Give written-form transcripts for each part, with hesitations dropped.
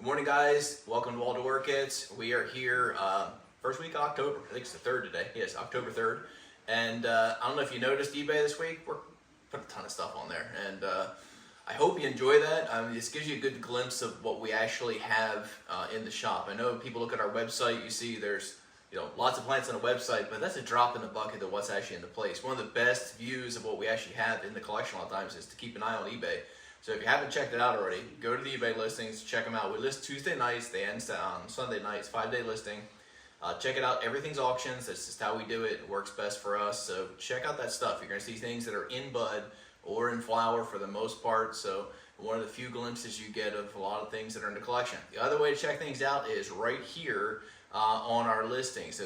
Good morning, guys. Welcome to Waldor Orchids. We are here first week of October. I think it's the 3rd today. Yes, October 3rd. And I don't know if you noticed eBay this week. We're putting a ton of stuff on there, and I hope you enjoy that. This gives you a good glimpse of what we actually have in the shop. I know people look at our website. You see there's lots of plants on a website, but that's a drop in the bucket of what's actually in the place. One of the best views of what we actually have in the collection a lot of times is to keep an eye on eBay. So if you haven't checked it out already, go to the eBay listings, check them out. We list Tuesday nights, they end on Sunday nights, 5-day listing. Check it out. Everything's auctions. That's just how we do it. It works best for us. So check out that stuff. You're going to see things that are in bud or in flower for the most part. So one of the few glimpses you get of a lot of things that are in the collection. The other way to check things out is right here on our listing. So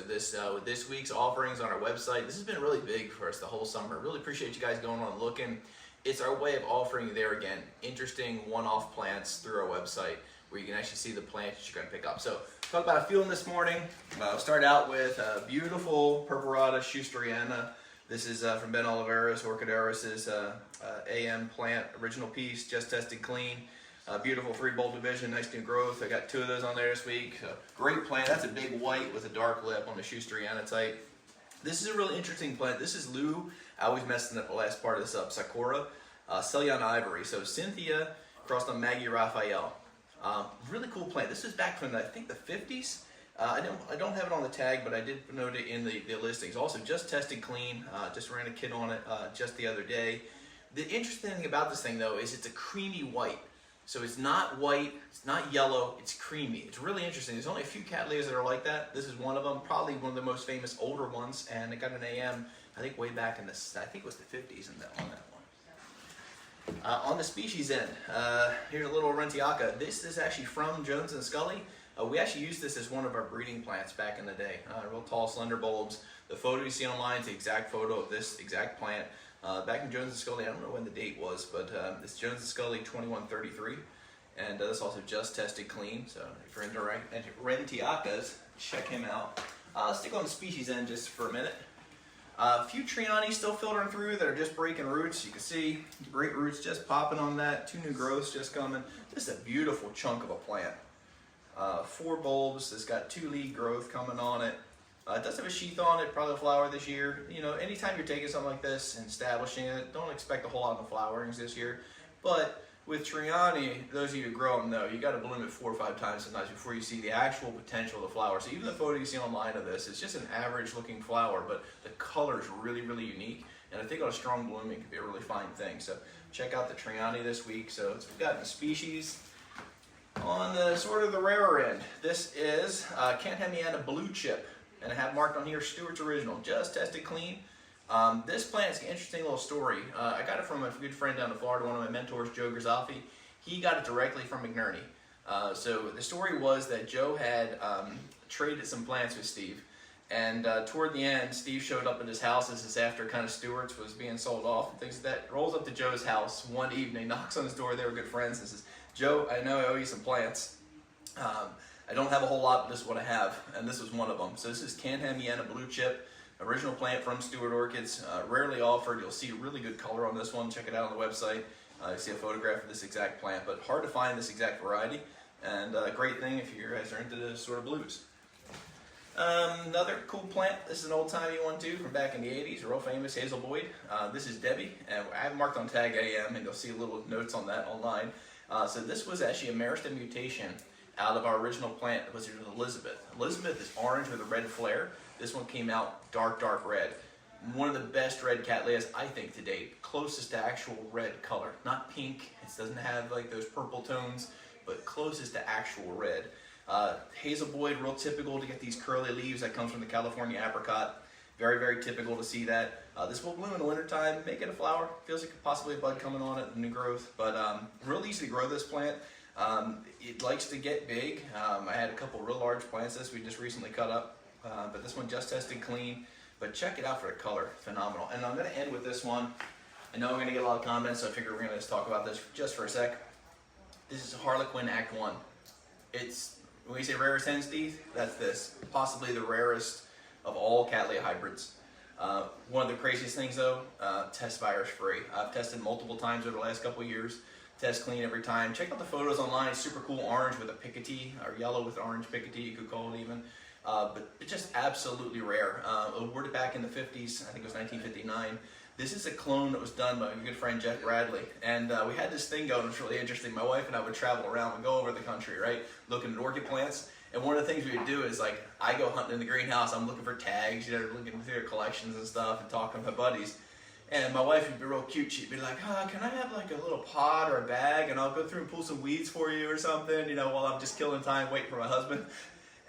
with this week's offerings on our website, this has been really big for us the whole summer. Really appreciate you guys going on and looking. It's our way of offering you there again interesting one-off plants through our website where you can actually see the plants that you're going to pick up. So talk about a few of them this morning. I'll start out with a beautiful Purpurata schusteriana. This is from Ben Oliveira's Orchideris' AM plant, original piece, just tested clean. Beautiful 3-bulb division, nice new growth. I got 2 of those on there this week. Great plant. That's a big white with a dark lip on the schusteriana type. This is a really interesting plant. This is Lou. I always messed up the last part of this up. Sakura, Celion Ivory. So Cynthia crossed on Maggie Raphael. Really cool plant. This is back from I think the 50s. I don't have it on the tag, but I did note it in the listings. Also, just tested clean. Just ran a kit on it just the other day. The interesting thing about this thing though is it's a creamy white. So it's not white, it's not yellow, it's creamy. It's really interesting. There's only a few cattleyas that are like that. This is one of them, probably one of the most famous older ones, and it got an AM, I think way back in the, I think it was the 50s on that one. On the species end, here's a little Rentiaca. This is actually from Jones and Scully. We actually used this as one of our breeding plants back in the day. Real tall, slender bulbs. The photo you see online is the exact photo of this exact plant. Back in Jones and Scully, I don't know when the date was, but it's Jones and Scully 2133, and this also just tested clean. So if you're into Rentiacas, check him out. Stick on the species end just for a minute. A few Triani still filtering through that are just breaking roots. You can see great roots just popping on that. 2 new growths just coming. Just a beautiful chunk of a plant. 4 bulbs. It's got 2 lead growth coming on it. It does have a sheath on it, probably a flower this year. Anytime you're taking something like this and establishing it, don't expect a whole lot of flowerings this year. But with Triani, those of you who grow them know, you got to bloom it 4 or 5 times sometimes before you see the actual potential of the flower. So even the photo you see online of this, it's just an average looking flower, but the color is really, really unique. And I think on a strong blooming it could be a really fine thing. So check out the Triani this week. So we've got the species. On the sort of the rarer end, this is Canhamiana Blue Chip. And I have marked on here Stewart's Original, just tested clean. This plant's an interesting little story. I got it from a good friend down in Florida, one of my mentors, Joe Grzaffi. He got it directly from McNerney. So the story was that Joe had traded some plants with Steve. And toward the end, Steve showed up at his house. This is after kind of Stewart's was being sold off and things like that. Rolls up to Joe's house one evening, knocks on his door. They were good friends and says, "Joe, I know I owe you some plants. I don't have a whole lot, but this is what I have," and this was one of them. So this is Canhamiana Blue Chip, original plant from Stewart Orchids, rarely offered. You'll see really good color on this one. Check it out on the website. You see a photograph of this exact plant, but hard to find this exact variety, and a great thing if you guys are into this sort of blues. Another cool plant, this is an old-timey one too, from back in the 80s, real famous, Hazel Boyd. This is Debbie, and I have marked on tag AM, and you'll see little notes on that online. So this was actually a meristem mutation out of our original plant. It was Elizabeth. Elizabeth is orange with a red flare. This one came out dark, dark red. One of the best red cattleyas, I think, to date. Closest to actual red color. Not pink, it doesn't have like those purple tones, but closest to actual red. Hazel Boyd, real typical to get these curly leaves. That comes from the California apricot. Very, very typical to see that. This will bloom in the wintertime, make it a flower. Feels like possibly a bud coming on it, new growth. But real easy to grow this plant. It likes to get big. I had a couple real large plants this we just recently cut up, but this one just tested clean. But check it out for the color, phenomenal. And I'm going to end with this one. I know I'm going to get a lot of comments, so I figure we're going to just talk about this just for a sec. This is Harley Quinn Act 1. It's, when we say rarest hen's teeth, that's this. Possibly the rarest of all Cattleya hybrids. One of the craziest things though, test virus free. I've tested multiple times over the last couple of years. test clean every time. Check out the photos online. Super cool orange with a picotee, or yellow with orange picotee, you could call it even. But it's just absolutely rare. Awarded back in the 50s, I think it was 1959. This is a clone that was done by my good friend Jeff Bradley. And we had this thing going, it was really interesting. My wife and I would travel around and go over the country, right? Looking at orchid plants. And one of the things we would do is, like, I go hunting in the greenhouse, I'm looking for tags, you know, looking through their collections and stuff and talking to my buddies. And my wife would be real cute. She'd be like, can I have like a little pot or a bag and I'll go through and pull some weeds for you or something, you know, while I'm just killing time waiting for my husband.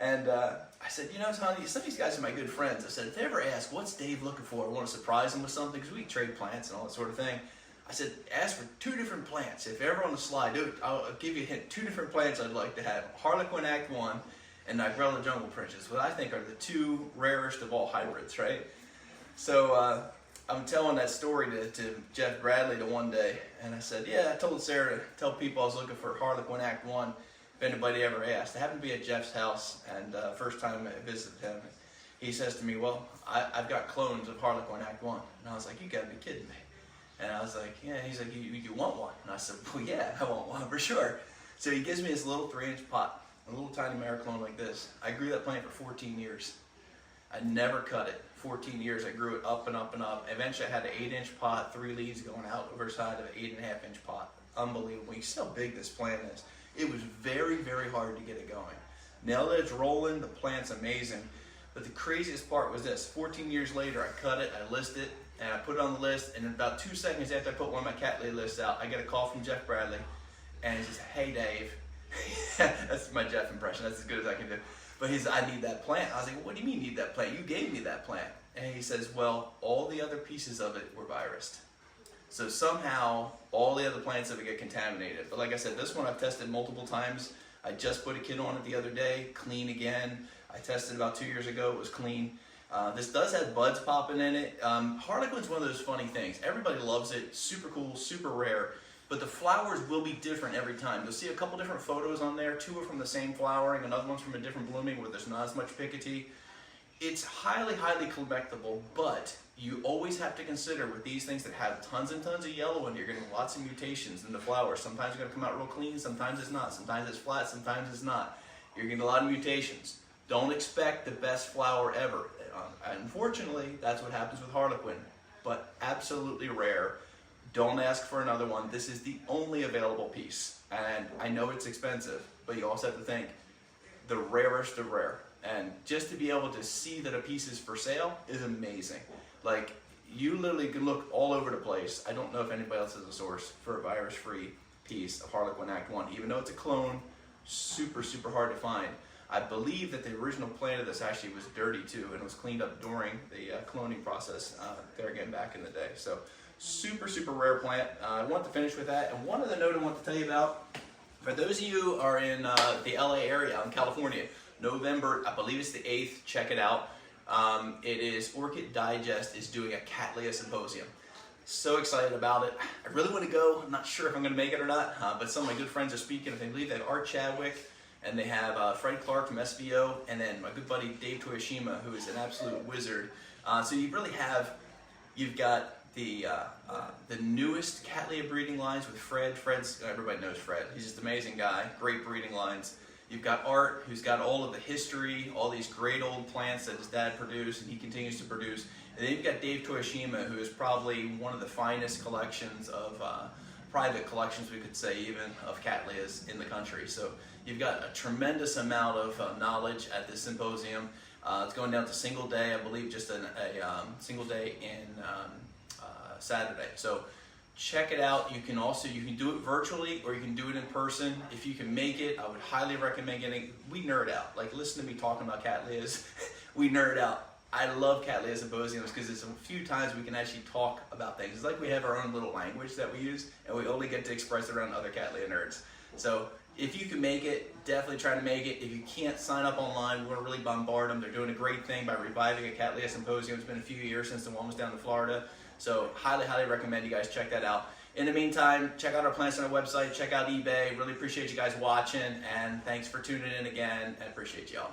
And I said, you know, honey, some of these guys are my good friends. I said, if they ever ask, what's Dave looking for? I want to surprise them with something, because we trade plants and all that sort of thing. I said, ask for 2 different plants. If ever on the slide, I'll give you a hint. 2 different plants I'd like to have. Harley Quinn Act 1 and Nigrella Jungle Princess, what I think are the 2 rarest of all hybrids, right? So I'm telling that story to Jeff Bradley the one day, and I said, yeah, I told Sarah to tell people I was looking for Harley Quinn Act 1 if anybody ever asked. I happened to be at Jeff's house, and first time I visited him, he says to me, well, I've got clones of Harley Quinn Act 1. And I was like, you gotta be kidding me. And I was like, yeah. He's like, you want one? And I said, well, yeah, I want one for sure. So he gives me this little 3-inch pot, a little tiny Mariclone like this. I grew that plant for 14 years. I never cut it. 14 years, I grew it up and up and up. Eventually I had an 8-inch pot, 3 leaves going out over the side of an 8.5-inch pot. Unbelievable. You see how big this plant is. It was very, very hard to get it going. Now that it's rolling, the plant's amazing. But the craziest part was this. 14 years later, I cut it, I list it, and I put it on the list, and in about 2 seconds after I put one of my Cattleya lists out, I get a call from Jeff Bradley, and he says, hey Dave. That's my Jeff impression, that's as good as I can do. But he says, I need that plant. I was like, well, what do you mean you need that plant? You gave me that plant. And he says, well, all the other pieces of it were virused. So somehow, all the other plants of it get contaminated. But like I said, this one I've tested multiple times. I just put a kit on it the other day, clean again. I tested about 2 years ago, it was clean. This does have buds popping in it. Harley Quinn's one of those funny things. Everybody loves it, super cool, super rare. But the flowers will be different every time. You'll see a couple different photos on there. 2 are from the same flowering, another one's from a different blooming where there's not as much picotee. It's highly, highly collectible, but you always have to consider with these things that have tons and tons of yellow in, you're getting lots of mutations in the flowers. Sometimes it's going to come out real clean, sometimes it's not. Sometimes it's flat, sometimes it's not. You're getting a lot of mutations. Don't expect the best flower ever. Unfortunately, that's what happens with Harley Quinn, but absolutely rare. Don't ask for another one. This is the only available piece. And I know it's expensive, but you also have to think the rarest of rare. And just to be able to see that a piece is for sale is amazing. Like, you literally can look all over the place. I don't know if anybody else has a source for a virus-free piece of Harley Quinn Act 1. Even though it's a clone, super, super hard to find. I believe that the original plant of this actually was dirty too, and was cleaned up during the cloning process there again back in the day. So super, super rare plant. I want to finish with that. And one other note I want to tell you about, for those of you who are in the LA area, in California, November, I believe it's the 8th, check it out. It is Orchid Digest is doing a Cattleya symposium. So excited about it. I really want to go. I'm not sure if I'm going to make it or not, but some of my good friends are speaking. I believe they have Art Chadwick, and they have Fred Clark from SVO, and then my good buddy Dave Toyoshima, who is an absolute wizard. So you really have, you've got the newest Cattleya breeding lines with Fred. Fred's, everybody knows Fred. He's just an amazing guy. Great breeding lines. You've got Art, who's got all of the history, all these great old plants that his dad produced and he continues to produce. And then you've got Dave Toyoshima, who is probably one of the finest collections of, private collections we could say even, of Cattleyas in the country. So you've got a tremendous amount of knowledge at this symposium. It's going down to single day, I believe just a single day in Saturday. So check it out. You can do it virtually or you can do it in person. If you can make it, I would highly recommend getting, we nerd out. Like, listen to me talking about Cattleyas. We nerd out. I love Cattleya symposiums because it's a few times we can actually talk about things. It's like we have our own little language that we use and we only get to express it around other Cattleya nerds. So if you can make it, definitely try to make it. If you can't sign up online, we're going to really bombard them. They're doing a great thing by reviving a Cattleya symposium. It's been a few years since the one was down in Florida. So highly, highly recommend you guys check that out. In the meantime, check out our plants on our website, check out eBay. Really appreciate you guys watching, and thanks for tuning in again. I appreciate y'all.